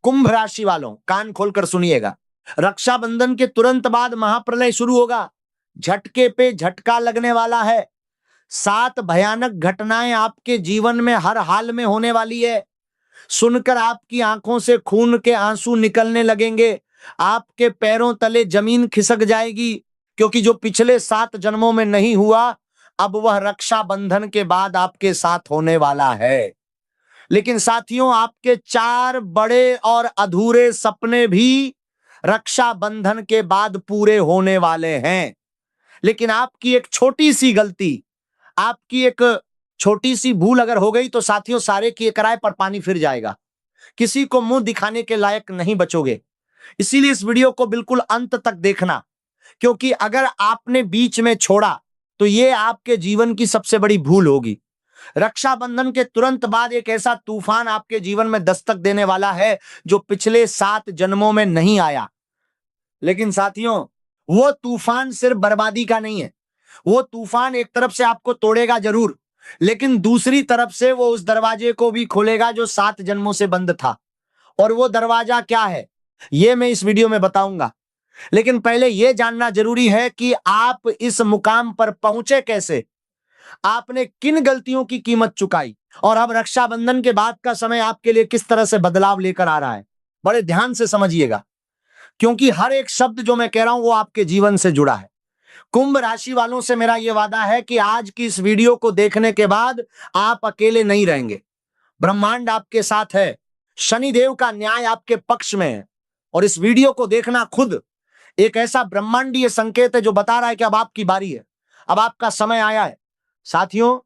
कुंभ राशि वालों कान खोलकर सुनिएगा, रक्षाबंधन के तुरंत बाद महाप्रलय शुरू होगा। झटके पे झटका लगने वाला है। 7 भयानक घटनाएं आपके जीवन में हर हाल में होने वाली है। सुनकर आपकी आंखों से खून के आंसू निकलने लगेंगे। आपके पैरों तले जमीन खिसक जाएगी, क्योंकि जो पिछले 7 जन्मों में नहीं हुआ, अब वह रक्षाबंधन के बाद आपके साथ होने वाला है। लेकिन साथियों, आपके 4 बड़े और अधूरे सपने भी रक्षाबंधन के बाद पूरे होने वाले हैं। लेकिन आपकी एक छोटी सी गलती, आपकी एक छोटी सी भूल अगर हो गई तो साथियों, सारे किए कराए पर पानी फिर जाएगा। किसी को मुंह दिखाने के लायक नहीं बचोगे। इसीलिए इस वीडियो को बिल्कुल अंत तक देखना, क्योंकि अगर आपने बीच में छोड़ा तो ये आपके जीवन की सबसे बड़ी भूल होगी। रक्षाबंधन के तुरंत बाद एक ऐसा तूफान आपके जीवन में दस्तक देने वाला है जो पिछले 7 जन्मों में नहीं आया। लेकिन साथियों, वो तूफान सिर्फ बर्बादी का नहीं है। वो तूफान एक तरफ से आपको तोड़ेगा जरूर, लेकिन दूसरी तरफ से वो उस दरवाजे को भी खोलेगा जो 7 जन्मों से बंद था। और वो दरवाजा क्या है, ये मैं इस वीडियो में बताऊंगा। लेकिन पहले यह जानना जरूरी है कि आप इस मुकाम पर पहुंचे कैसे, आपने किन गलतियों की कीमत चुकाई, और अब रक्षाबंधन के बाद का समय आपके लिए किस तरह से बदलाव लेकर आ रहा है। बड़े ध्यान से समझिएगा, क्योंकि हर एक शब्द जो मैं कह रहा हूं वो आपके जीवन से जुड़ा है। कुंभ राशि वालों से मेरा यह वादा है कि आज की इस वीडियो को देखने के बाद आप अकेले नहीं रहेंगे। ब्रह्मांड आपके साथ है, शनिदेव का न्याय आपके पक्ष में है। और इस वीडियो को देखना खुद एक ऐसा ब्रह्मांडीय संकेत है जो बता रहा है कि अब आपकी बारी है, अब आपका समय आया है। साथियों,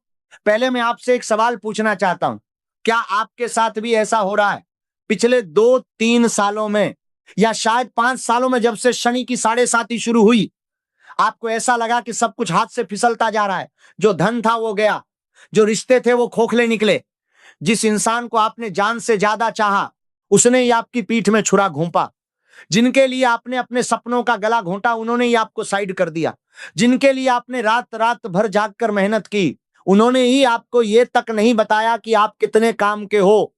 पहले मैं आपसे एक सवाल पूछना चाहता हूं, क्या आपके साथ भी ऐसा हो रहा है? पिछले 2-3 सालों में या शायद 5 सालों में, जब से शनि की 7.5 शुरू हुई, आपको ऐसा लगा कि सब कुछ हाथ से फिसलता जा रहा है? जो धन था वो गया, जो रिश्ते थे वो खोखले निकले, जिस इंसान को आपने जान से ज्यादा चाहा उसने ही आपकी पीठ में छुरा घोंपा, जिनके लिए आपने अपने सपनों का गला घोंटा उन्होंने ही आपको साइड कर दिया, जिनके लिए आपने रात रात भर जागकर मेहनत की उन्होंने ही आपको ये तक नहीं बताया कि आप कितने काम के हो।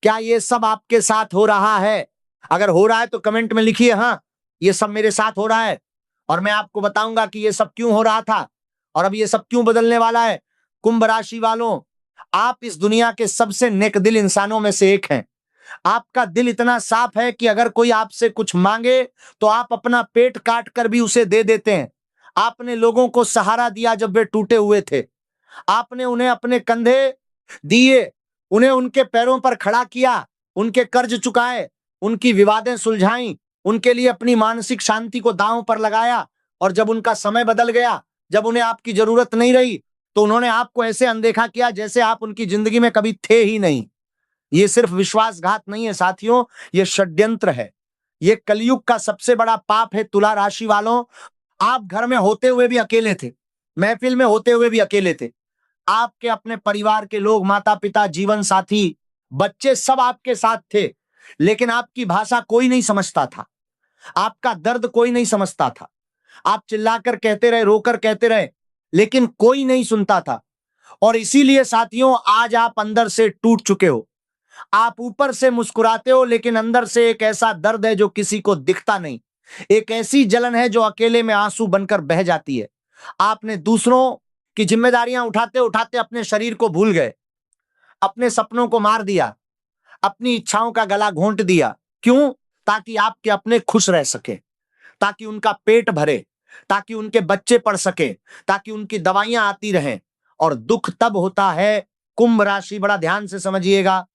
क्या ये सब आपके साथ हो रहा है? अगर हो रहा है तो कमेंट में लिखिए, हाँ ये सब मेरे साथ हो रहा है, और मैं आपको बताऊंगा कि ये सब क्यों हो रहा था और अब ये सब क्यों बदलने वाला है। कुंभ राशि वालों, आप इस दुनिया के सबसे नेकदिल इंसानों में से एक हैं। आपका दिल इतना साफ है कि अगर कोई आपसे कुछ मांगे तो आप अपना पेट काट कर भी उसे दे देते हैं। आपने लोगों को सहारा दिया जब वे टूटे हुए थे। आपने उन्हें अपने कंधे दिए, उन्हें उनके पैरों पर खड़ा किया, उनके कर्ज चुकाए, उनकी विवादें सुलझाई, उनके लिए अपनी मानसिक शांति को दांव पर लगाया। और जब उनका समय बदल गया, जब उन्हें आपकी जरूरत नहीं रही, तो उन्होंने आपको ऐसे अनदेखा किया जैसे आप उनकी जिंदगी में कभी थे ही नहीं। ये सिर्फ विश्वासघात नहीं है साथियों, ये षड्यंत्र है। ये कलयुग का सबसे बड़ा पाप है। तुला राशि वालों, आप घर में होते हुए भी अकेले थे, महफिल में होते हुए भी अकेले थे। आपके अपने परिवार के लोग, माता पिता, जीवन साथी, बच्चे सब आपके साथ थे, लेकिन आपकी भाषा कोई नहीं समझता था, आपका दर्द कोई नहीं समझता था। आप चिल्लाकर कहते रहे, रोकर कहते रहे, लेकिन कोई नहीं सुनता था। और इसीलिए साथियों, आज आप अंदर से टूट चुके हो। आप ऊपर से मुस्कुराते हो, लेकिन अंदर से एक ऐसा दर्द है जो किसी को दिखता नहीं, एक ऐसी जलन है जो अकेले में आंसू बनकर बह जाती है। आपने दूसरों की जिम्मेदारियां उठाते उठाते अपने शरीर को भूल गए, अपने सपनों को मार दिया, अपनी इच्छाओं का गला घोंट दिया। क्यों? ताकि आपके अपने खुश रह सके, ताकि उनका पेट भरे, ताकि उनके बच्चे पढ़ सके, ताकि उनकी दवाइयां आती रहें। और दुख तब होता है, कुंभ राशि बड़ा ध्यान से समझिएगा,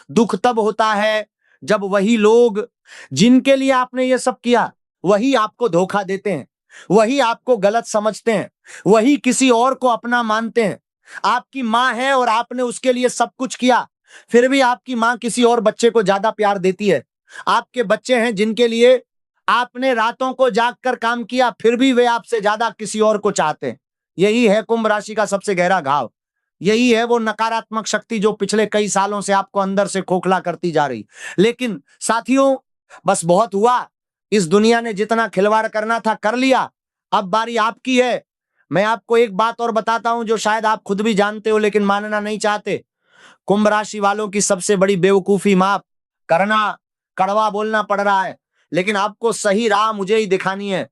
दुख तब होता है जब वही लोग जिनके लिए आपने ये सब किया वही आपको धोखा देते हैं, वही आपको गलत समझते हैं, वही किसी और को अपना मानते हैं। आपकी माँ है और आपने उसके लिए सब कुछ किया, फिर भी आपकी माँ किसी और बच्चे को ज्यादा प्यार देती है। आपके बच्चे हैं जिनके लिए आपने रातों को जागकर काम किया, फिर भी वे आपसे ज्यादा किसी और को चाहते हैं। यही है कुंभ राशि का सबसे गहरा घाव। यही है वो नकारात्मक शक्ति जो पिछले कई सालों से आपको अंदर से खोखला करती जा रही। लेकिन साथियों, बस बहुत हुआ। इस दुनिया ने जितना खिलवाड़ करना था कर लिया, अब बारी आपकी है। मैं आपको एक बात और बताता हूं जो शायद आप खुद भी जानते हो लेकिन मानना नहीं चाहते। कुंभ राशि वालों की सबसे बड़ी बेवकूफी माफ करना, कड़वा बोलना पड़ रहा है, लेकिन आपको सही राह मुझे ही दिखानी है।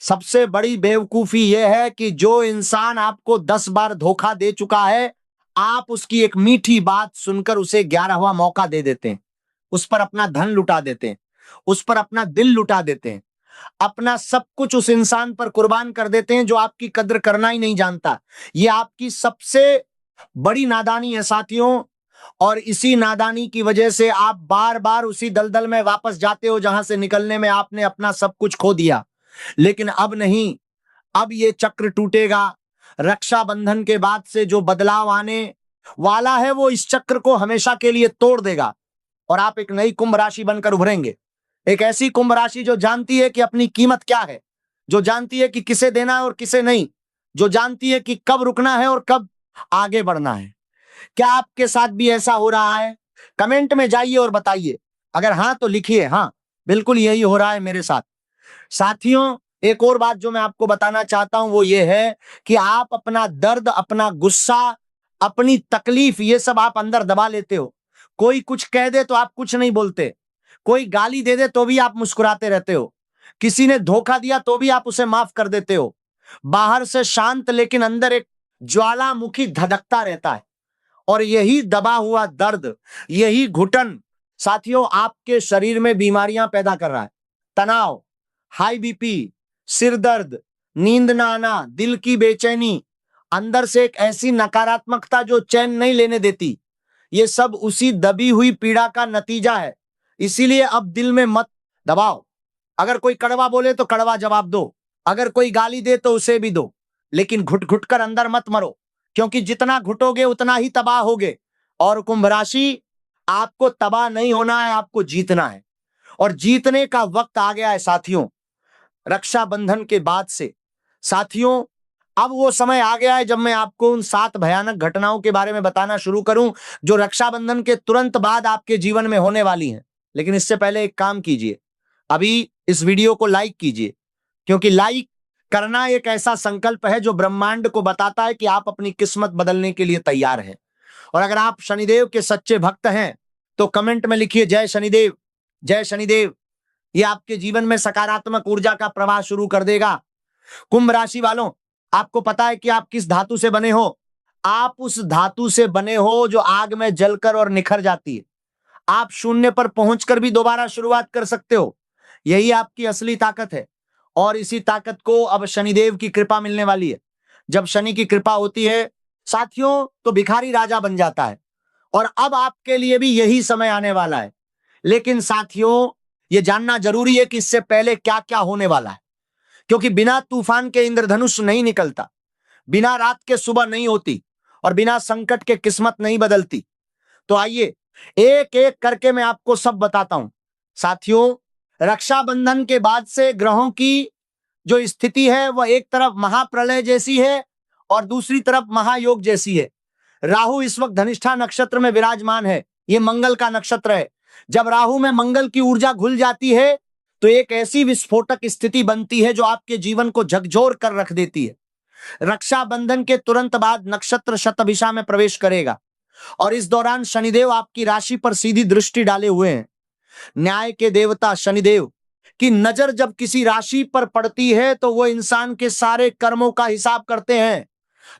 सबसे बड़ी बेवकूफी यह है कि जो इंसान आपको 10 बार धोखा दे चुका है, आप उसकी एक मीठी बात सुनकर उसे 11वां मौका दे देते हैं, उस पर अपना धन लुटा देते हैं, उस पर अपना दिल लुटा देते हैं, अपना सब कुछ उस इंसान पर कुर्बान कर देते हैं जो आपकी कद्र करना ही नहीं जानता। ये आपकी सबसे बड़ी नादानी है साथियों, और इसी नादानी की वजह से आप बार बार उसी दलदल में वापस जाते हो जहां से निकलने में आपने अपना सब कुछ खो दिया। लेकिन अब नहीं, अब ये चक्र टूटेगा। रक्षाबंधन के बाद से जो बदलाव आने वाला है वो इस चक्र को हमेशा के लिए तोड़ देगा और आप एक नई कुंभ राशि बनकर उभरेंगे। एक ऐसी कुंभ राशि जो जानती है कि अपनी कीमत क्या है, जो जानती है कि किसे देना है और किसे नहीं, जो जानती है कि कब रुकना है और कब आगे बढ़ना है। क्या आपके साथ भी ऐसा हो रहा है? कमेंट में जाइए और बताइए। अगर हाँ तो लिखिए हाँ, बिल्कुल यही हो रहा है मेरे साथ। साथियों, एक और बात जो मैं आपको बताना चाहता हूं वो ये है कि आप अपना दर्द, अपना गुस्सा, अपनी तकलीफ, ये सब आप अंदर दबा लेते हो। कोई कुछ कह दे तो आप कुछ नहीं बोलते, कोई गाली दे दे तो भी आप मुस्कुराते रहते हो, किसी ने धोखा दिया तो भी आप उसे माफ कर देते हो। बाहर से शांत लेकिन अंदर एक ज्वालामुखी धधकता रहता है। और यही दबा हुआ दर्द, यही घुटन साथियों आपके शरीर में बीमारियां पैदा कर रहा है। तनाव, हाई बीपी, सिर दर्द, नींद ना आना, दिल की बेचैनी, अंदर से एक ऐसी नकारात्मकता जो चैन नहीं लेने देती, ये सब उसी दबी हुई पीड़ा का नतीजा है। इसीलिए अब दिल में मत दबाओ। अगर कोई कड़वा बोले तो कड़वा जवाब दो, अगर कोई गाली दे तो उसे भी दो, लेकिन घुट घुट कर अंदर मत मरो, क्योंकि जितना घुटोगे उतना ही तबाह होगे। और कुंभ राशि, आपको तबाह नहीं होना है, आपको जीतना है, और जीतने का वक्त आ गया है साथियों। रक्षाबंधन के बाद से साथियों अब वो समय आ गया है जब मैं आपको उन 7 भयानक घटनाओं के बारे में बताना शुरू करूं जो रक्षाबंधन के तुरंत बाद आपके जीवन में होने वाली हैं। लेकिन इससे पहले एक काम कीजिए, अभी इस वीडियो को लाइक कीजिए, क्योंकि लाइक करना एक ऐसा संकल्प है जो ब्रह्मांड को बताता है कि आप अपनी किस्मत बदलने के लिए तैयार हैं। और अगर आप शनिदेव के सच्चे भक्त हैं तो कमेंट में लिखिए जय शनिदेव, जय शनिदेव। ये आपके जीवन में सकारात्मक ऊर्जा का प्रवाह शुरू कर देगा। कुंभ राशि वालों, आपको पता है कि आप किस धातु से बने हो? आप उस धातु से बने हो जो आग में जलकर और निखर जाती है। आप शून्य पर पहुंचकर भी दोबारा शुरुआत कर सकते हो। यही आपकी असली ताकत है, और इसी ताकत को अब शनिदेव की कृपा मिलने वाली है। जब शनि की कृपा होती है साथियों तो भिखारी राजा बन जाता है, और अब आपके लिए भी यही समय आने वाला है। लेकिन साथियों, यह जानना जरूरी है कि इससे पहले क्या क्या होने वाला है, क्योंकि बिना तूफान के इंद्रधनुष नहीं निकलता, बिना रात के सुबह नहीं होती, और बिना संकट के किस्मत नहीं बदलती। तो आइए एक एक करके मैं आपको सब बताता हूं। साथियों, रक्षाबंधन के बाद से ग्रहों की जो स्थिति है वह एक तरफ महाप्रलय जैसी है और दूसरी तरफ महायोग जैसी है। राहु इस वक्त धनिष्ठा नक्षत्र में विराजमान है, यह मंगल का नक्षत्र है। जब राहु में मंगल की ऊर्जा घुल जाती है तो एक ऐसी विस्फोटक स्थिति बनती है जो आपके जीवन को झकझोर कर रख देती है। रक्षाबंधन के तुरंत बाद नक्षत्र शतभिषा में प्रवेश करेगा, और इस दौरान शनिदेव आपकी राशि पर सीधी दृष्टि डाले हुए हैं। न्याय के देवता शनिदेव की नजर जब किसी राशि पर पड़ती है तो वो इंसान के सारे कर्मों का हिसाब करते हैं।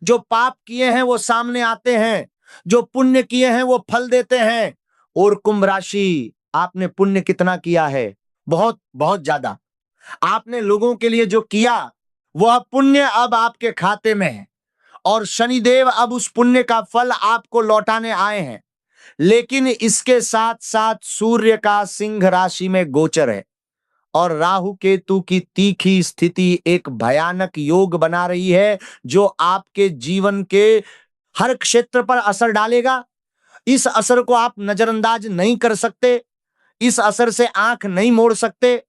जो पाप किए हैं वो सामने आते हैं, जो पुण्य किए हैं वो फल देते हैं। और कुंभ राशि, आपने पुण्य कितना किया है? बहुत बहुत ज्यादा। आपने लोगों के लिए जो किया वह पुण्य अब आपके खाते में है, और शनिदेव अब उस पुण्य का फल आपको लौटाने आए हैं। लेकिन इसके साथ साथ सूर्य का सिंह राशि में गोचर है, और राहु केतु की तीखी स्थिति एक भयानक योग बना रही है जो आपके जीवन के हर क्षेत्र पर असर डालेगा। इस असर को आप नजरअंदाज नहीं कर सकते, इस असर से आंख नहीं मोड़ सकते,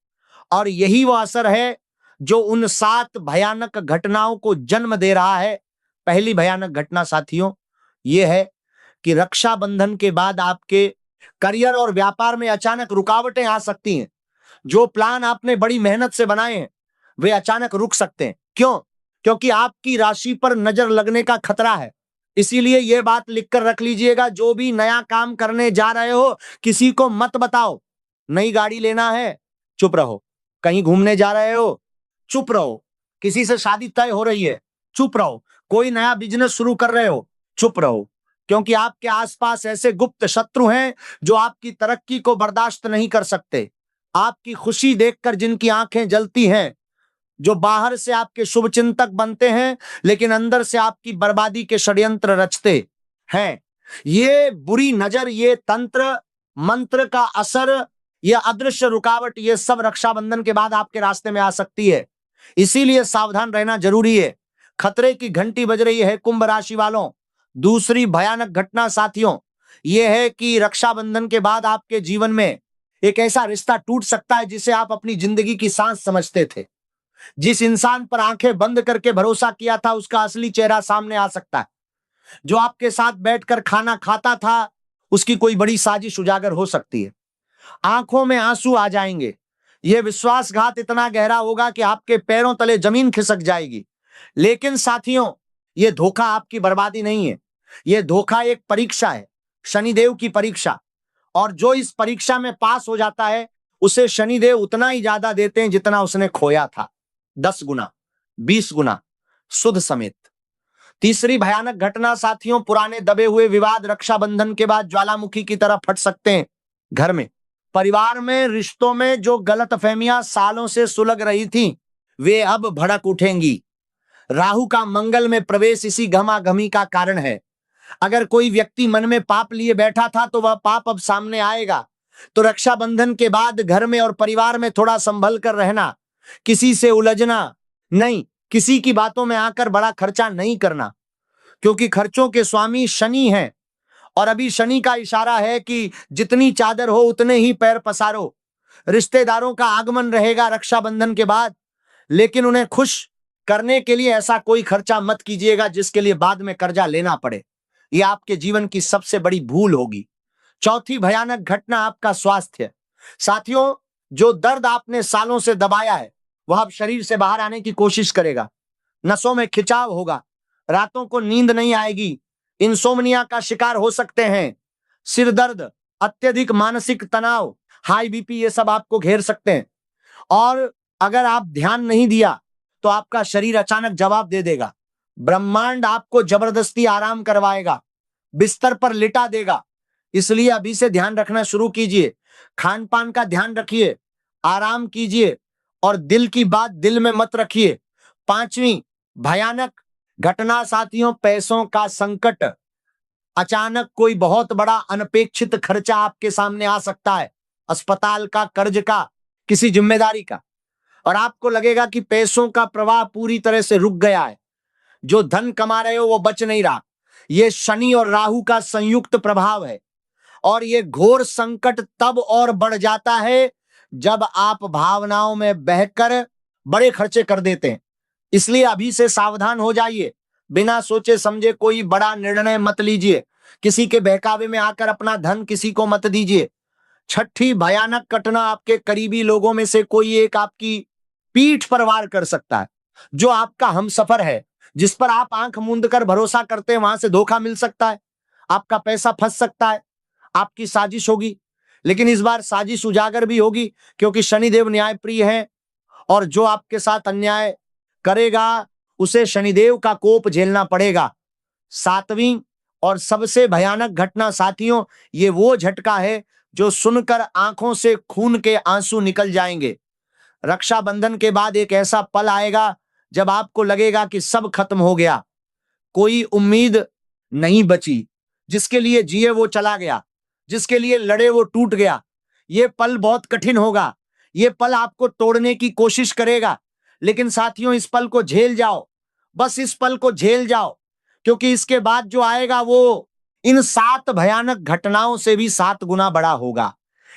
और यही वो असर है जो उन 7 भयानक घटनाओं को जन्म दे रहा है। पहली भयानक घटना साथियों यह है कि रक्षाबंधन के बाद आपके करियर और व्यापार में अचानक रुकावटें आ सकती हैं। जो प्लान आपने बड़ी मेहनत से बनाए हैं वे अचानक रुक सकते हैं। क्यों? क्योंकि आपकी राशि पर नजर लगने का खतरा है। इसीलिए यह बात लिखकर रख लीजिएगा, जो भी नया काम करने जा रहे हो किसी को मत बताओ, नई गाड़ी लेना है, चुप रहो। कहीं घूमने जा रहे हो, चुप रहो। किसी से शादी तय हो रही है, चुप रहो। कोई नया बिजनेस शुरू कर रहे हो, चुप रहो। क्योंकि आपके आसपास ऐसे गुप्त शत्रु हैं जो आपकी तरक्की को बर्दाश्त नहीं कर सकते। आपकी खुशी देखकर जिनकी आंखें जलती हैं, जो बाहर से आपके शुभ चिंतक बनते हैं लेकिन अंदर से आपकी बर्बादी के षड्यंत्र रचते हैं। ये बुरी नजर, ये तंत्र मंत्र का असर, ये अदृश्य रुकावट, ये सब रक्षाबंधन के बाद आपके रास्ते में आ सकती है। इसीलिए सावधान रहना जरूरी है। खतरे की घंटी बज रही है कुंभ राशि वालों। दूसरी भयानक घटना साथियों, यह है कि रक्षाबंधन के बाद आपके जीवन में एक ऐसा रिश्ता टूट सकता है जिसे आप अपनी जिंदगी की सांस समझते थे। जिस इंसान पर आंखें बंद करके भरोसा किया था, उसका असली चेहरा सामने आ सकता है। जो आपके साथ बैठकर खाना खाता था, उसकी कोई बड़ी साजिश उजागर हो सकती है। आंखों में आंसू आ जाएंगे। यह विश्वासघात इतना गहरा होगा कि आपके पैरों तले जमीन खिसक जाएगी। लेकिन साथियों, यह धोखा आपकी बर्बादी नहीं है। यह धोखा एक परीक्षा है, शनिदेव की परीक्षा। और जो इस परीक्षा में पास हो जाता है, उसे शनिदेव उतना ही ज्यादा देते हैं जितना उसने खोया था, 10 गुना, 20 गुना, सुध समेत। तीसरी भयानक घटना साथियों, पुराने दबे हुए विवाद रक्षाबंधन के बाद ज्वालामुखी की तरह फट सकते हैं। घर में, परिवार में, रिश्तों में जो गलतफहमियां सालों से सुलग रही थी, वे अब भड़क उठेंगी। राहु का मंगल में प्रवेश इसी गहमागहमी का कारण है। अगर कोई व्यक्ति मन में पाप लिए बैठा था तो वह पाप अब सामने आएगा। तो रक्षाबंधन के बाद घर में और परिवार में थोड़ा संभल कर रहना, किसी से उलझना नहीं, किसी की बातों में आकर बड़ा खर्चा नहीं करना, क्योंकि खर्चों के स्वामी शनि हैं। और अभी शनि का इशारा है कि जितनी चादर हो उतने ही पैर पसारो। रिश्तेदारों का आगमन रहेगा रक्षाबंधन के बाद, लेकिन उन्हें खुश करने के लिए ऐसा कोई खर्चा मत कीजिएगा जिसके लिए बाद में कर्जा लेना पड़े। यह आपके जीवन की सबसे बड़ी भूल होगी। चौथी भयानक घटना, आपका स्वास्थ्य। साथियों, जो दर्द आपने सालों से दबाया है, वह अब शरीर से बाहर आने की कोशिश करेगा। नसों में खिंचाव होगा, रातों को नींद नहीं आएगी, इंसोम्निया का शिकार हो सकते हैं। सिर दर्द, अत्यधिक मानसिक तनाव, हाई बीपी, ये सब आपको घेर सकते हैं। और अगर आप ध्यान नहीं दिया तो आपका शरीर अचानक जवाब दे देगा। ब्रह्मांड आपको जबरदस्ती आराम करवाएगा, बिस्तर पर लिटा देगा। इसलिए अभी से ध्यान रखना शुरू कीजिए। खान पान का ध्यान रखिए, आराम कीजिए और दिल की बात दिल में मत रखिए। पांचवी भयानक घटना साथियों, पैसों का संकट। अचानक कोई बहुत बड़ा अनपेक्षित खर्चा आपके सामने आ सकता है, अस्पताल का, कर्ज का, किसी जिम्मेदारी का, और आपको लगेगा कि पैसों का प्रवाह पूरी तरह से रुक गया है। जो धन कमा रहे हो वो बच नहीं रहा। यह शनि और राहु का संयुक्त प्रभाव है। और यह घोर संकट तब और बढ़ जाता है जब आप भावनाओं में बहकर बड़े खर्चे कर देते हैं। इसलिए अभी से सावधान हो जाइए। बिना सोचे समझे कोई बड़ा निर्णय मत लीजिए। किसी के बहकावे में आकर अपना धन किसी को मत दीजिए। छठी भयानक घटना, आपके करीबी लोगों में से कोई एक आपकी पीठ पर वार कर सकता है। जो आपका हमसफर है, जिस पर आप आंख मूंद कर भरोसा करते हैं, वहां से धोखा मिल सकता है, आपका पैसा फंस सकता है, आपकी साजिश होगी। लेकिन इस बार साजिश उजागर भी होगी, क्योंकि शनिदेव न्यायप्रिय है और जो आपके साथ अन्याय करेगा उसे शनिदेव का कोप झेलना पड़ेगा। सातवीं और सबसे भयानक घटना साथियों, ये वो झटका है जो सुनकर आंखों से खून के आंसू निकल जाएंगे। रक्षाबंधन के बाद एक ऐसा पल आएगा जब आपको लगेगा कि सब खत्म हो गया, कोई उम्मीद नहीं बची। जिसके लिए जिए वो चला गया, जिसके लिए लड़े वो टूट गया। ये पल बहुत कठिन होगा। ये पल आपको तोड़ने की कोशिश करेगा, लेकिन साथियों इस पल को झेल जाओ। बस इस पल को झेल जाओ, क्योंकि इसके बाद जो आएगा वो इन 7 भयानक घटनाओं से भी 7 गुना बड़ा होगा।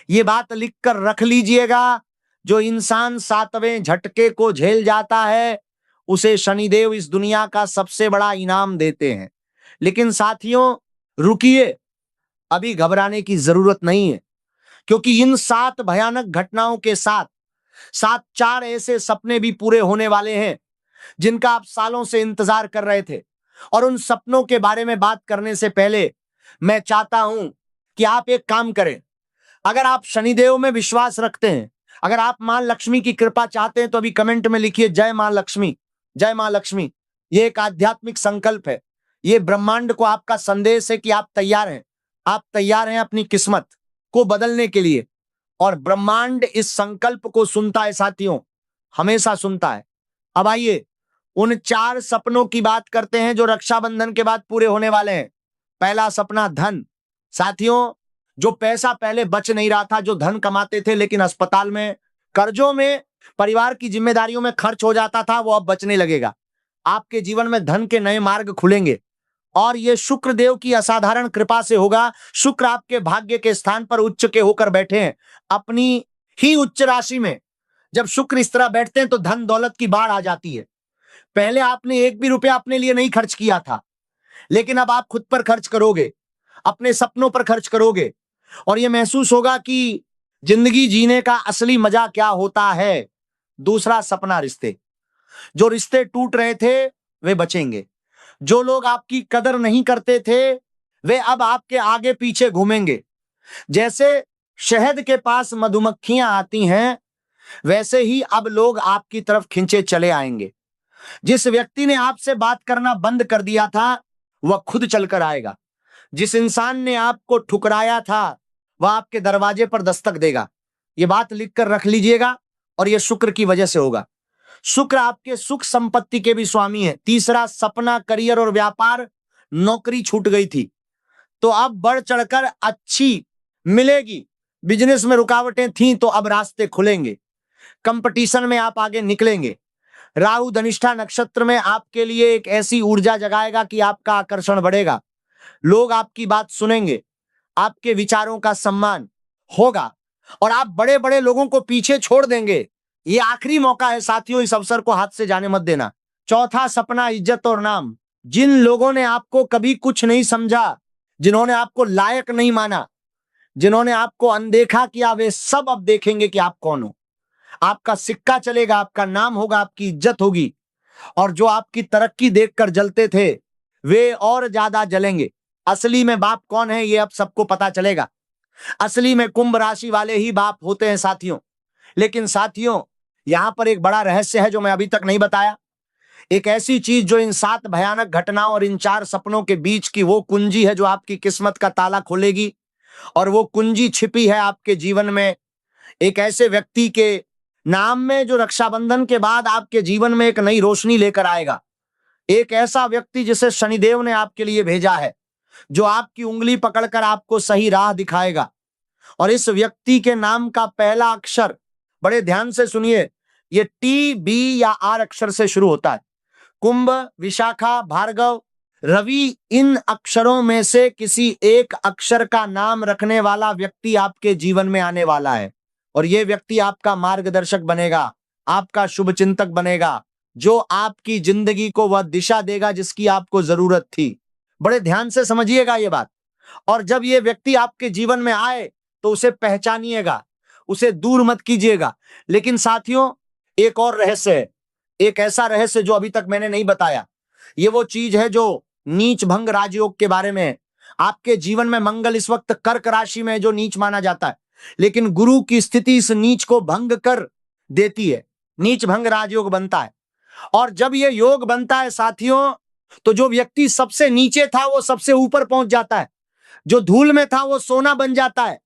ये बात लिख कर रख लीजिएगा। जो इंसान 7वें झटके को झेल जाता है, उसे शनिदेव इस दुनिया का सबसे बड़ा इनाम देते हैं। लेकिन साथियों रुकिए, अभी घबराने की जरूरत नहीं है, क्योंकि इन 7 भयानक घटनाओं के साथ 4 ऐसे सपने भी पूरे होने वाले हैं जिनका आप सालों से इंतजार कर रहे थे। और उन सपनों के बारे में बात करने से पहले मैं चाहता हूं कि आप एक काम करें। अगर आप शनिदेव में विश्वास रखते हैं, अगर आप मां लक्ष्मी की कृपा चाहते हैं, तो अभी कमेंट में लिखिए जय मां लक्ष्मी, जय मां लक्ष्मी। ये एक आध्यात्मिक संकल्प है। ये ब्रह्मांड को आपका संदेश है कि आप तैयार हैं, आप तैयार हैं अपनी किस्मत को बदलने के लिए। और ब्रह्मांड इस संकल्प को सुनता है साथियों, हमेशा सुनता है। अब आइए उन 4 सपनों की बात करते हैं जो रक्षाबंधन के बाद पूरे होने वाले हैं। पहला सपना धन। साथियों, जो पैसा पहले बच नहीं रहा था, जो धन कमाते थे लेकिन अस्पताल में, कर्जों में, परिवार की जिम्मेदारियों में खर्च हो जाता था, वो अब बचने लगेगा। आपके जीवन में धन के नए मार्ग खुलेंगे और ये शुक्र देव की असाधारण कृपा से होगा। शुक्र आपके भाग्य के स्थान पर उच्च के होकर बैठे हैं, अपनी ही उच्च राशि में। जब शुक्र इस तरह बैठते हैं तो धन दौलत की बाढ़ आ जाती है। पहले आपने एक भी रुपया अपने लिए नहीं खर्च किया था, लेकिन अब आप खुद पर खर्च करोगे, अपने सपनों पर खर्च करोगे, और यह महसूस होगा कि जिंदगी जीने का असली मजा क्या होता है। दूसरा सपना रिश्ते। जो रिश्ते टूट रहे थे वे बचेंगे। जो लोग आपकी कदर नहीं करते थे वे अब आपके आगे पीछे घूमेंगे। जैसे शहद के पास मधुमक्खियां आती हैं, वैसे ही अब लोग आपकी तरफ खिंचे चले आएंगे। जिस व्यक्ति ने आपसे बात करना बंद कर दिया था वह खुद चलकर आएगा। जिस इंसान ने आपको ठुकराया था वह आपके दरवाजे पर दस्तक देगा। यह बात लिखकर रख लीजिएगा, और यह शुक्र की वजह से होगा। शुक्र आपके सुख संपत्ति के भी स्वामी है। तीसरा सपना करियर और व्यापार। नौकरी छूट गई थी तो अब बढ़ चढ़कर अच्छी मिलेगी। बिजनेस में रुकावटें थीं तो अब रास्ते खुलेंगे। कंपटीशन में आप आगे निकलेंगे। राहु धनिष्ठा नक्षत्र में आपके लिए एक ऐसी ऊर्जा जगाएगा कि आपका आकर्षण बढ़ेगा। लोग आपकी बात सुनेंगे, आपके विचारों का सम्मान होगा, और आप बड़े बड़े लोगों को पीछे छोड़ देंगे। ये आखिरी मौका है साथियों, इस अवसर को हाथ से जाने मत देना। चौथा सपना इज्जत और नाम। जिन लोगों ने आपको कभी कुछ नहीं समझा, जिन्होंने आपको लायक नहीं माना, जिन्होंने आपको अनदेखा किया, वे सब अब देखेंगे कि आप कौन हो। आपका सिक्का चलेगा, आपका नाम होगा, आपकी इज्जत होगी। और जो आपकी तरक्की देखकर जलते थे वे और ज्यादा जलेंगे। असली में बाप कौन है ये अब सबको पता चलेगा। असली में कुंभ राशि वाले ही बाप होते हैं साथियों। लेकिन साथियों, यहां पर एक बड़ा रहस्य है जो मैं अभी तक नहीं बताया। एक ऐसी चीज जो इन 7 भयानक घटनाओं और इन 4 सपनों के बीच की वो कुंजी है जो आपकी किस्मत का ताला खोलेगी। और वो कुंजी छिपी है आपके जीवन में एक ऐसे व्यक्ति के नाम में जो रक्षाबंधन के बाद आपके जीवन में एक नई रोशनी लेकर आएगा। एक ऐसा व्यक्ति जिसे शनिदेव ने आपके लिए भेजा है, जो आपकी उंगली पकड़कर आपको सही राह दिखाएगा। और इस व्यक्ति के नाम का पहला अक्षर, बड़े ध्यान से सुनिए, ये टी, बी या आर अक्षर से शुरू होता है। कुंभ, विशाखा, भार्गव, रवि, इन अक्षरों में से किसी एक अक्षर का नाम रखने वाला व्यक्ति आपके जीवन में आने वाला है। और यह व्यक्ति आपका मार्गदर्शक बनेगा, आपका शुभ चिंतक बनेगा, जो आपकी जिंदगी को वह दिशा देगा जिसकी आपको जरूरत थी। बड़े ध्यान से समझिएगा ये बात। और जब यह व्यक्ति आपके जीवन में आए तो उसे पहचानिएगा, उसे दूर मत कीजिएगा। लेकिन साथियों, एक और रहस्य है, एक ऐसा रहस्य जो अभी तक मैंने नहीं बताया। ये वो चीज है जो नीच भंग राजयोग के बारे में है। आपके जीवन में मंगल इस वक्त कर्क राशि में है जो नीच माना जाता है, लेकिन गुरु की स्थिति इस नीच को भंग कर देती है। नीच भंग राजयोग बनता है। और जब ये योग बनता है साथियों, तो जो व्यक्ति सबसे नीचे था वो सबसे ऊपर पहुंच जाता है। जो धूल में था वो सोना बन जाता है।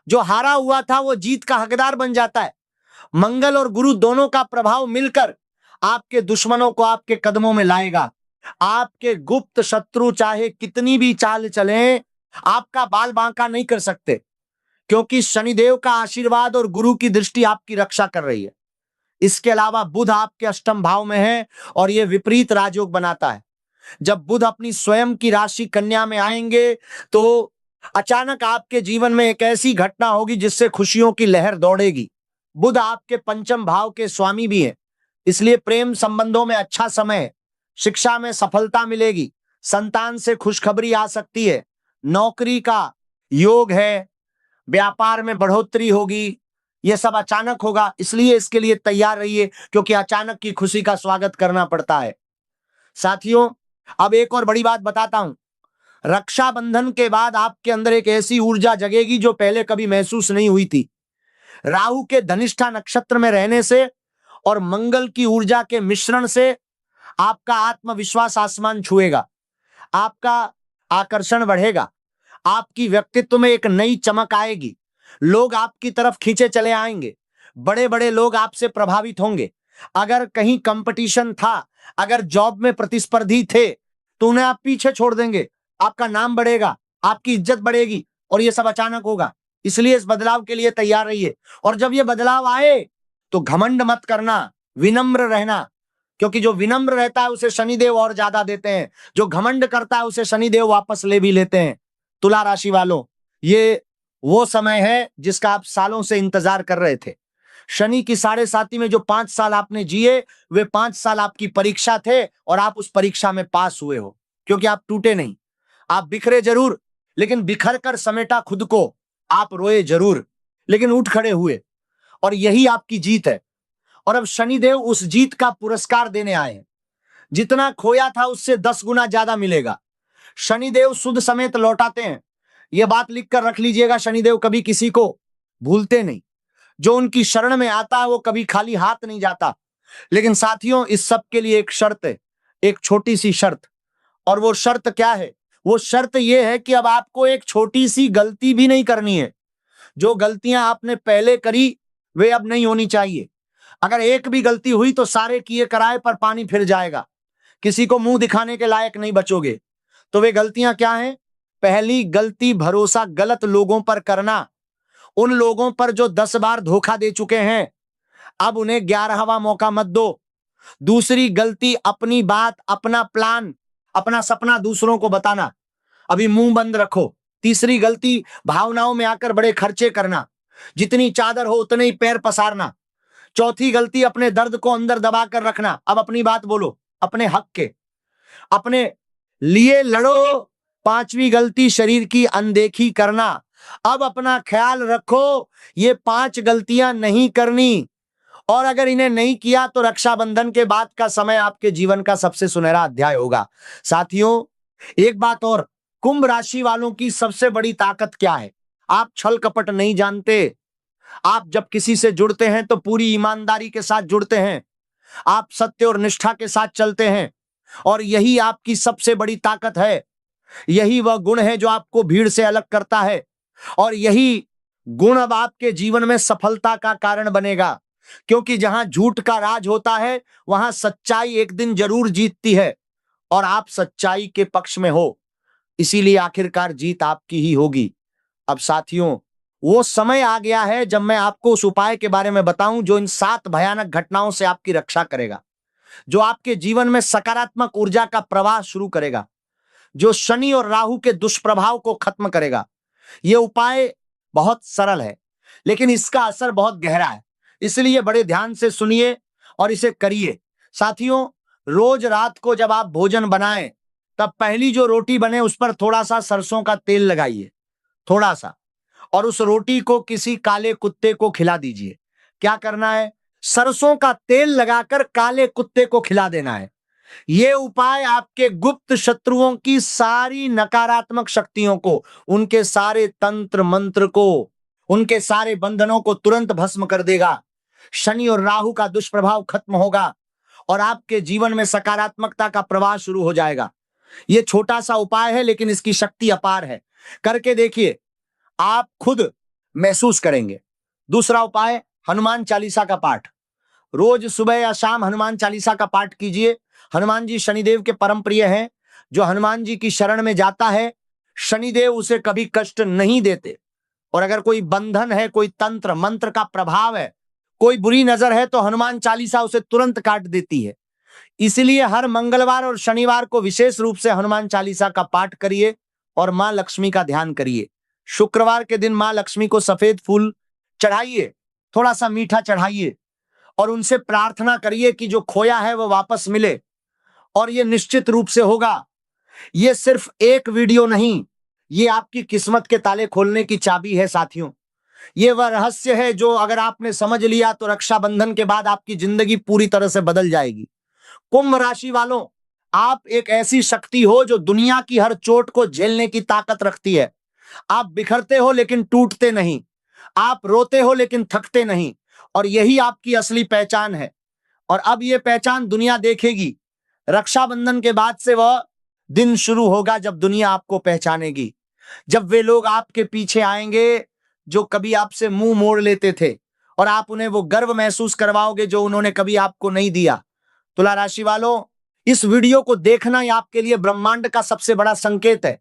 जो हारा हुआ था वो जीत का हकदार बन जाता है। मंगल और गुरु दोनों का प्रभाव मिलकर आपके दुश्मनों को आपके कदमों में लाएगा। आपके गुप्त शत्रु चाहे कितनी भी चाल चलें, आपका बाल बांका नहीं कर सकते, क्योंकि शनिदेव का आशीर्वाद और गुरु की दृष्टि आपकी रक्षा कर रही है। इसके अलावा बुध आपके अष्टम भाव में है और यह विपरीत राजयोग बनाता है। जब बुध अपनी स्वयं की राशि कन्या में आएंगे तो अचानक आपके जीवन में एक ऐसी घटना होगी जिससे खुशियों की लहर दौड़ेगी। बुध आपके पंचम भाव के स्वामी भी हैं, इसलिए प्रेम संबंधों में अच्छा समय है। शिक्षा में सफलता मिलेगी, संतान से खुशखबरी आ सकती है, नौकरी का योग है, व्यापार में बढ़ोतरी होगी। यह सब अचानक होगा, इसलिए इसके लिए तैयार रहिए, क्योंकि अचानक की खुशी का स्वागत करना पड़ता है। साथियों, अब एक और बड़ी बात बताता हूं। रक्षाबंधन के बाद आपके अंदर एक ऐसी ऊर्जा जगेगी जो पहले कभी महसूस नहीं हुई थी। राहु के धनिष्ठा नक्षत्र में रहने से और मंगल की ऊर्जा के मिश्रण से आपका आत्मविश्वास आसमान छुएगा, आपका आकर्षण बढ़ेगा, आपकी व्यक्तित्व में एक नई चमक आएगी, लोग आपकी तरफ खींचे चले आएंगे, बड़े बड़े लोग आपसे प्रभावित होंगे। अगर कहीं कंपटीशन था, अगर जॉब में प्रतिस्पर्धी थे, तो उन्हें आप पीछे छोड़ देंगे, आपका नाम बढ़ेगा, आपकी इज्जत बढ़ेगी, और ये सब अचानक होगा। इसलिए इस बदलाव के लिए तैयार रहिए। और जब ये बदलाव आए तो घमंड मत करना, विनम्र रहना, क्योंकि जो विनम्र रहता है उसे शनिदेव और ज्यादा देते हैं, जो घमंड करता है उसे शनिदेव वापस ले भी लेते हैं। तुला राशि वालों, ये वो समय है जिसका आप सालों से इंतजार कर रहे थे। शनि की 7.5 में जो 5 साल आपने जिए, वे 5 साल आपकी परीक्षा थे और आप उस परीक्षा में पास हुए हो, क्योंकि आप टूटे नहीं। आप बिखरे जरूर, लेकिन बिखर कर समेटा खुद को। आप रोए जरूर, लेकिन उठ खड़े हुए, और यही आपकी जीत है। और अब शनिदेव उस जीत का पुरस्कार देने आए हैं। जितना खोया था उससे 10 गुना ज्यादा मिलेगा। शनिदेव सुद समेत लौटाते हैं, यह बात लिख कर रख लीजिएगा। शनिदेव कभी किसी को भूलते नहीं, जो उनकी शरण में आता है वो कभी खाली हाथ नहीं जाता। लेकिन साथियों, इस सब के लिए एक शर्त है, एक छोटी सी शर्त। और वो शर्त क्या है? वो शर्त ये है कि अब आपको एक छोटी सी गलती भी नहीं करनी है। जो गलतियां आपने पहले करी वे अब नहीं होनी चाहिए। अगर एक भी गलती हुई तो सारे किए कराए पर पानी फिर जाएगा, किसी को मुंह दिखाने के लायक नहीं बचोगे। तो वे गलतियां क्या हैं? पहली गलती, भरोसा गलत लोगों पर करना, उन लोगों पर जो 10 बार धोखा दे चुके हैं, अब उन्हें 11वां मौका मत दो। दूसरी गलती, अपनी बात, अपना प्लान, अपना सपना दूसरों को बताना, अभी मुंह बंद रखो। तीसरी गलती, भावनाओं में आकर बड़े खर्चे करना, जितनी चादर हो उतने ही पैर पसारना। चौथी गलती, अपने दर्द को अंदर दबा कर रखना। अब अपनी बात बोलो, अपने हक के, अपने लिए लड़ो। पांचवी गलती, शरीर की अनदेखी करना। अब अपना ख्याल रखो, ये 5 गलतियां नहीं करनी, और अगर इन्हें नहीं किया तो रक्षाबंधन के बाद का समय आपके जीवन का सबसे सुनहरा अध्याय होगा। साथियों, एक बात और, कुंभ राशि वालों की सबसे बड़ी ताकत क्या है? आप छल कपट नहीं जानते। आप जब किसी से जुड़ते हैं तो पूरी ईमानदारी के साथ जुड़ते हैं, आप सत्य और निष्ठा के साथ चलते हैं, और यही आपकी सबसे बड़ी ताकत है। यही वह गुण है जो आपको भीड़ से अलग करता है, और यही गुण अब आपके जीवन में सफलता का कारण बनेगा। क्योंकि जहां झूठ का राज होता है वहां सच्चाई एक दिन जरूर जीतती है, और आप सच्चाई के पक्ष में हो, इसीलिए आखिरकार जीत आपकी ही होगी। अब साथियों, वो समय आ गया है जब मैं आपको उस उपाय के बारे में बताऊं जो इन 7 भयानक घटनाओं से आपकी रक्षा करेगा, जो आपके जीवन में सकारात्मक ऊर्जा का प्रवाह शुरू करेगा, जो शनि और राहु के दुष्प्रभाव को खत्म करेगा। यह उपाय बहुत सरल है, लेकिन इसका असर बहुत गहरा है, इसलिए बड़े ध्यान से सुनिए और इसे करिए। साथियों, रोज रात को जब आप भोजन बनाएं, तब पहली जो रोटी बने उस पर थोड़ा सा सरसों का तेल लगाइए, थोड़ा सा, और उस रोटी को किसी काले कुत्ते को खिला दीजिए। क्या करना है? सरसों का तेल लगाकर काले कुत्ते को खिला देना है। यह उपाय आपके गुप्त शत्रुओं की सारी नकारात्मक शक्तियों को, उनके सारे तंत्र मंत्र को, उनके सारे बंधनों को तुरंत भस्म कर देगा। शनि और राहु का दुष्प्रभाव खत्म होगा और आपके जीवन में सकारात्मकता का प्रवाह शुरू हो जाएगा। यह छोटा सा उपाय है, लेकिन इसकी शक्ति अपार है। करके देखिए, आप खुद महसूस करेंगे। दूसरा उपाय, हनुमान चालीसा का पाठ। रोज सुबह या शाम हनुमान चालीसा का पाठ कीजिए। हनुमान जी शनिदेव के परम प्रिय हैं। जो हनुमान जी की शरण में जाता है, शनिदेव उसे कभी कष्ट नहीं देते। और अगर कोई बंधन है, कोई तंत्र मंत्र का प्रभाव है, कोई बुरी नजर है, तो हनुमान चालीसा उसे तुरंत काट देती है। इसलिए हर मंगलवार और शनिवार को विशेष रूप से हनुमान चालीसा का पाठ करिए और मां लक्ष्मी का ध्यान करिए। शुक्रवार के दिन मां लक्ष्मी को सफेद फूल चढ़ाइए, थोड़ा सा मीठा चढ़ाइए, और उनसे प्रार्थना करिए कि जो खोया है वो वापस मिले। और ये निश्चित रूप से होगा। ये सिर्फ एक वीडियो नहीं, ये आपकी किस्मत के ताले खोलने की चाबी है। साथियों, ये वह रहस्य है जो अगर आपने समझ लिया तो रक्षाबंधन के बाद आपकी जिंदगी पूरी तरह से बदल जाएगी। कुंभ राशि वालों, आप एक ऐसी शक्ति हो जो दुनिया की हर चोट को झेलने की ताकत रखती है। आप बिखरते हो लेकिन टूटते नहीं, आप रोते हो लेकिन थकते नहीं, और यही आपकी असली पहचान है। और अब यह पहचान दुनिया देखेगी। रक्षाबंधन के बाद से वह दिन शुरू होगा जब दुनिया आपको पहचानेगी, जब वे लोग आपके पीछे आएंगे जो कभी आपसे मुंह मोड़ लेते थे, और आप उन्हें वो गर्व महसूस करवाओगे जो उन्होंने कभी आपको नहीं दिया। तुला राशि वालों, इस वीडियो को देखना ही आपके लिए ब्रह्मांड का सबसे बड़ा संकेत है।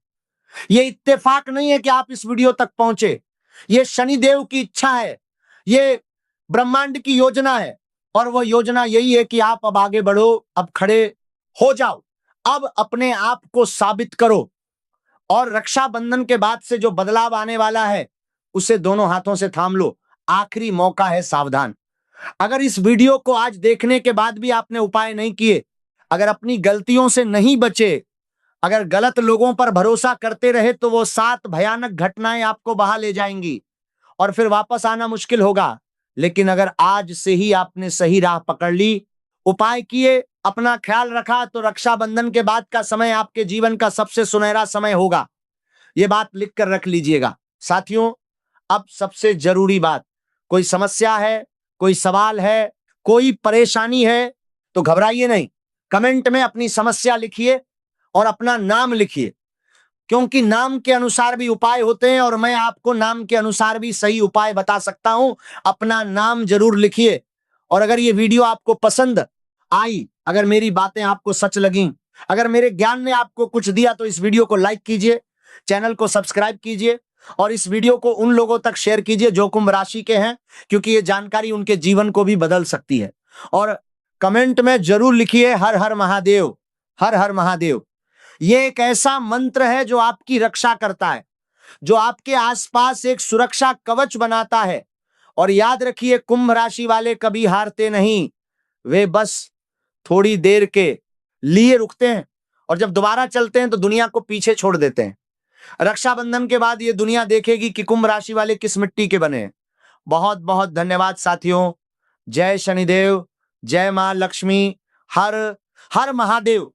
यह इत्तेफाक नहीं है कि आप इस वीडियो तक पहुंचे, यह शनिदेव की इच्छा है, यह ब्रह्मांड की योजना है। और वह योजना यही है कि आप अब आगे बढ़ो, अब खड़े हो जाओ, अब अपने आप को साबित करो, और रक्षाबंधन के बाद से जो बदलाव आने वाला है उसे दोनों हाथों से थाम लो। आखिरी मौका है, सावधान। अगर इस वीडियो को आज देखने के बाद भी आपने उपाय नहीं किए, अगर अपनी गलतियों से नहीं बचे, अगर गलत लोगों पर भरोसा करते रहे, तो वो 7 भयानक घटनाएं आपको बहा ले जाएंगी और फिर वापस आना मुश्किल होगा। लेकिन अगर आज से ही आपने सही राह पकड़ ली, उपाय किए, अपना ख्याल रखा, तो रक्षाबंधन के बाद का समय आपके जीवन का सबसे सुनहरा समय होगा। यह बात लिख कर रख लीजिएगा। साथियों, अब सबसे जरूरी बात, कोई समस्या है, कोई सवाल है, कोई परेशानी है, तो घबराइए नहीं। कमेंट में अपनी समस्या लिखिए और अपना नाम लिखिए, क्योंकि नाम के अनुसार भी उपाय होते हैं और मैं आपको नाम के अनुसार भी सही उपाय बता सकता हूं। अपना नाम जरूर लिखिए। और अगर ये वीडियो आपको पसंद आई, अगर मेरी बातें आपको सच लगी, अगर मेरे ज्ञान ने आपको कुछ दिया, तो इस वीडियो को लाइक कीजिए, चैनल को सब्सक्राइब कीजिए और इस वीडियो को उन लोगों तक शेयर कीजिए जो कुंभ राशि के हैं, क्योंकि ये जानकारी उनके जीवन को भी बदल सकती है। और कमेंट में जरूर लिखिए हर हर महादेव, हर हर महादेव। ये एक ऐसा मंत्र है जो आपकी रक्षा करता है, जो आपके आसपास एक सुरक्षा कवच बनाता है। और याद रखिए, कुंभ राशि वाले कभी हारते नहीं, वे बस थोड़ी देर के लिए रुकते हैं और जब दोबारा चलते हैं तो दुनिया को पीछे छोड़ देते हैं। रक्षाबंधन के बाद ये दुनिया देखेगी कि कुंभ राशि वाले किस मिट्टी के बने हैं। बहुत बहुत धन्यवाद साथियों। जय शनिदेव, जय मां लक्ष्मी, हर हर महादेव।